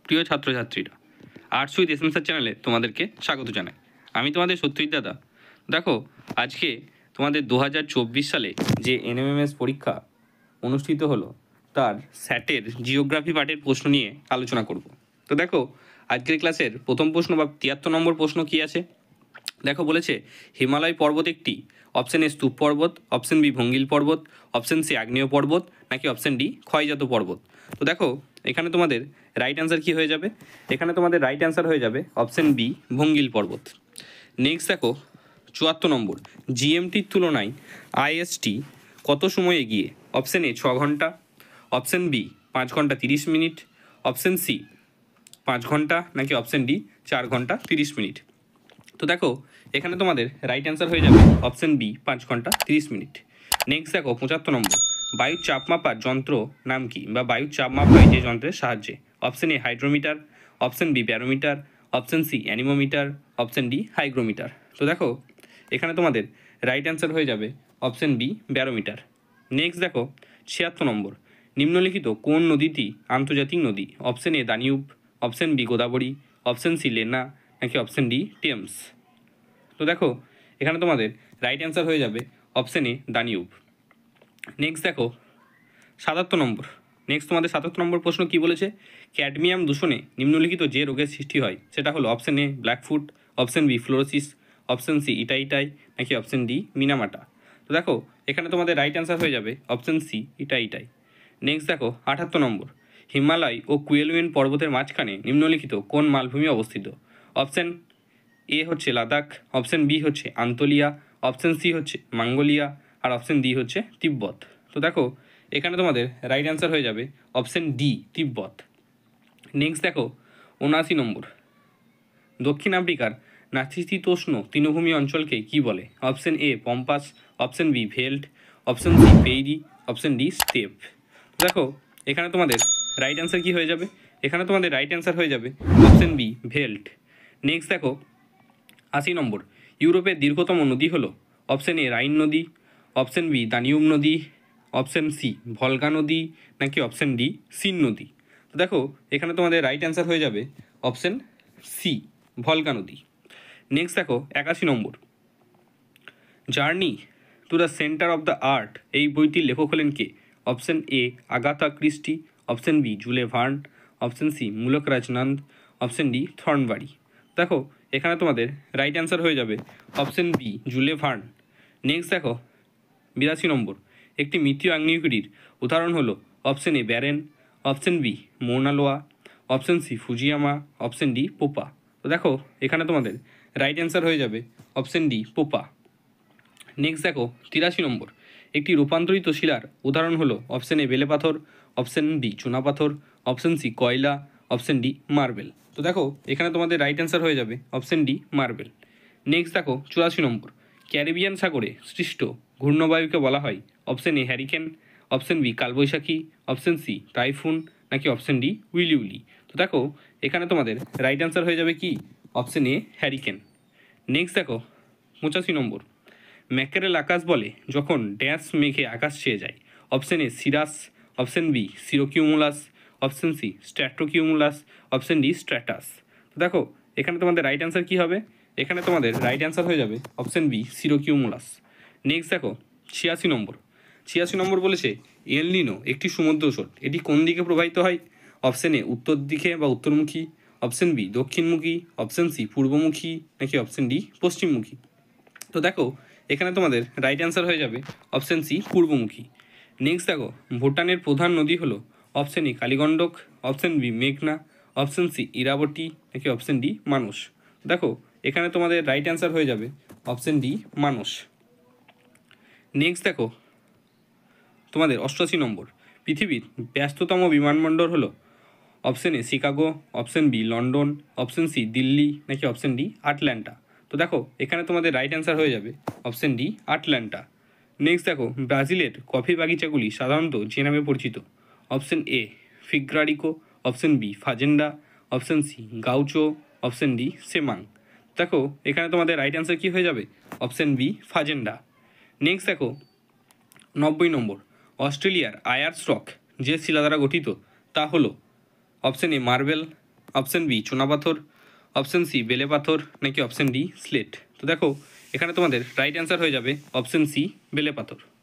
প্রিয় ছাত্রছাত্রীরা, arts with SMS চ্যানেলে তোমাদেরকে স্বাগত জানাই। আমি তোমাদের সত্যজিৎ দাদা। দেখো, আজকে তোমাদের 2024 সালে যে এনএমএমএস পরীক্ষা অনুষ্ঠিত হলো তার স্যাটের জিওগ্রাফি পার্টের প্রশ্ন নিয়ে আলোচনা করব। তো দেখো, আজকের ক্লাসের প্রথম প্রশ্ন বা 73 নম্বর প্রশ্ন কি আছে দেখো, বলেছে হিমালয় পর্বত একটি অপশন এ স্তূপ পর্বত, অপশন বি ভঙ্গিল পর্বত, অপশন সি আগ্নেয় পর্বত, নাকি অপশন ডি ক্ষয়জাত পর্বত। তো দেখো, এখানে তোমাদের রাইট অ্যান্সার কি হয়ে যাবে? এখানে তোমাদের রাইট অ্যান্সার হয়ে যাবে অপশন বি ভঙ্গিল পর্বত। নেক্সট দেখো 74 নম্বর, জিএমটির তুলনায় আইএসটি কত সময় এগিয়ে? অপশন এ 6 ঘন্টা, অপশন বি 5 ঘন্টা 30 মিনিট, অপশন সি 5 ঘন্টা, নাকি অপশন ডি 4 ঘন্টা 30 মিনিট। তো দেখো, এখানে তোমাদের রাইট অ্যান্সার হয়ে যাবে অপশন বি 5 ঘন্টা 30 মিনিট। নেক্সট দেখো 75 নম্বর, বায়ুর চাপ মাপার যন্ত্র নাম কি, বা বায়ুর চাপ মাপা হয় যে যন্ত্রের সাহায্যে? Option A hydrometer, option B barometer, option C anemometer, option D hygrometer. তো দেখো, এখানে তোমাদের রাইট অ্যান্সার হয়ে যাবে অপশন বি ব্যারোমিটার। নেক্সট দেখো 76 নম্বর, নিম্নলিখিত কোন নদীটি আন্তর্জাতিক নদী? Option A Danube, option B Godavari, option C Lena, নাকি অপশন ডি টেমস। তো দেখো, এখানে তোমাদের রাইট অ্যান্সার হয়ে যাবে অপশন এ দানিউব। নেক্সট দেখো 77 নম্বর, তোমাদের 77 নম্বর প্রশ্ন কি বলেছে? ক্যাডমিয়াম দূষণে নিম্নলিখিত যে রোগের সৃষ্টি হয় সেটা হলো option A blackfoot, option B fluorosis, option C itai itai, নাকি অপশন ডি মিনামাটা। তো দেখো, এখানে তোমাদের রাইট অ্যান্সার হয়ে যাবে অপশন সি ইটাইটাই। নেক্সট দেখো 78 নম্বর, হিমালয় ও কুয়েলুইন পর্বতের মাঝখানে নিম্নলিখিত কোন মালভূমি অবস্থিত? অপশন এ হচ্ছে লাদাখ, অপশন বি হচ্ছে আন্তলিয়া, অপশন সি হচ্ছে মঙ্গোলিয়া, আর অপশন ডি হচ্ছে তিব্বত। তো দেখো, এখানে তোমাদের রাইট অ্যান্সার হয়ে যাবে অপশন ডি তিব্বত। নেক্সট দেখো 79 নম্বর, দক্ষিণ আফ্রিকার নাতিশীতোষ্ণ তৃণভূমি অঞ্চলকে কি বলে? Option A pampas, option B veld, option C prairie, option D steppe. দেখো, এখানে তোমাদের রাইট অ্যান্সার কি হয়ে যাবে? এখানে তোমাদের রাইট অ্যান্সার হয়ে যাবে অপশন বি ভেল্ট। নেক্সট দেখো 80 নম্বর, ইউরোপের দীর্ঘতম নদী হলো অপশন এ রাইন নদী, অপশন বি দানিউব নদী, অপশন সি ভলগা নদী, নাকি অপশন ডি সিন নদী। তো দেখো, এখানে তোমাদের রাইট অ্যান্সার হয়ে যাবে অপশন সি ভলগা নদী। নেক্সট দেখো 81 নম্বর, journey to the centre of the art এই বইটির লেখক হলেন কে? Option A Agatha Christie, option B Jules Verne, option C মুলক রাজনন্দ, অপশন ডি থর্নবারি। দেখো, এখানে তোমাদের রাইট অ্যান্সার হয়ে যাবে option B Jules Verne. Next দেখো 82 নম্বর, একটি মৃতীয় আগ্নেয়গিরির উদাহরণ হলো option A Barren, option B Mauna Loa, option C Fujiyama, option D Popa. তো দেখো, এখানে তোমাদের রাইট অ্যান্সার হয়ে যাবে অপশন ডি পোপা। নেক্সট দেখো 83 নম্বর, একটি রূপান্তরিত শিলার উদাহরণ হলো অপশন এ বেলে পাথর, অপশন বি চুনাপাথর, অপশন সি কয়লা, অপশন ডি মার্বেল। তো দেখো, এখানে তোমাদের রাইট অ্যান্সার হয়ে যাবে অপশন ডি মার্বেল। নেক্সট দেখো 84 নম্বর, ক্যারিবিয়ান সাগরে সৃষ্ট ঘূর্ণবায়ুকে বলা হয় option A hurricane, option B কালবৈশাখী, অপশন সি টাইফুন, নাকি অপশন ডি উইলিউলি। তো দেখো, এখানে তোমাদের রাইট অ্যান্সার হয়ে যাবে কি? Option A hurricane. নেক্সট দেখো 85 নম্বর, ম্যাকেরেল আকাশ বলে যখন ড্যাশ মেঘে আকাশ ছেয়ে যায়? Option A cirrus, option B cirrocumulus, option C stratocumulus, option D stratus. তো দেখো, এখানে তোমাদের রাইট অ্যান্সার কী হবে? এখানে তোমাদের রাইট অ্যান্সার হয়ে যাবে অপশন বি সিরোকিউমুলাস। নেক্সট দেখো 86 নম্বর, বলেছে এল নিনো একটি সমুদ্র স্রোত, এটি কোন দিকে প্রবাহিত হয়? অপশন এ উত্তর দিকে বা উত্তরমুখী, অপশন বি দক্ষিণমুখী, অপশন সি পূর্বমুখী, নাকি অপশন ডি পশ্চিমমুখী। তো দেখো, এখানে তোমাদের রাইট অ্যান্সার হয়ে যাবে অপশন সি পূর্বমুখী। নেক্সট দেখো, ভুটানের প্রধান নদী হলো option A Kaligandaki, option B মেঘনা, অপশন সি ইরাবতী, নাকি অপশন ডি মানস। দেখো, এখানে তোমাদের রাইট অ্যান্সার হয়ে যাবে অপশন ডি মানস। নেক্সট দেখো তোমাদের 88 নম্বর, পৃথিবীর ব্যস্ততম বিমানবন্দর হলো option A Chicago, option B London, option C Delhi, নাকি অপশন ডি আটলান্টা। তো দেখো, এখানে তোমাদের রাইট অ্যান্সার হয়ে যাবে অপশন ডি আটলান্টা। নেক্সট দেখো, ব্রাজিলের কফি বাগিচাগুলি সাধারণত যে নামে পরিচিত? অপশন এ ফিগ্রারিকো, option B fazenda, option C gaucho, option D Semang. দেখো, এখানে তোমাদের রাইট অ্যান্সার কী হয়ে যাবে? Option B ফাজেন্ডা। নেক্সট দেখো 90 নম্বর, অস্ট্রেলিয়ার আয়ারস রক যে শিলা দ্বারা গঠিত তা হলো option A marble, option B চুনাপাথর, অপশান সি বেলে পাথর, নাকি অপশান ডি স্লেট? তো দেখো এখানে তোমাদের রাইট অ্যান্সার হয়ে যাবে অপশান সি বেলে পাথর।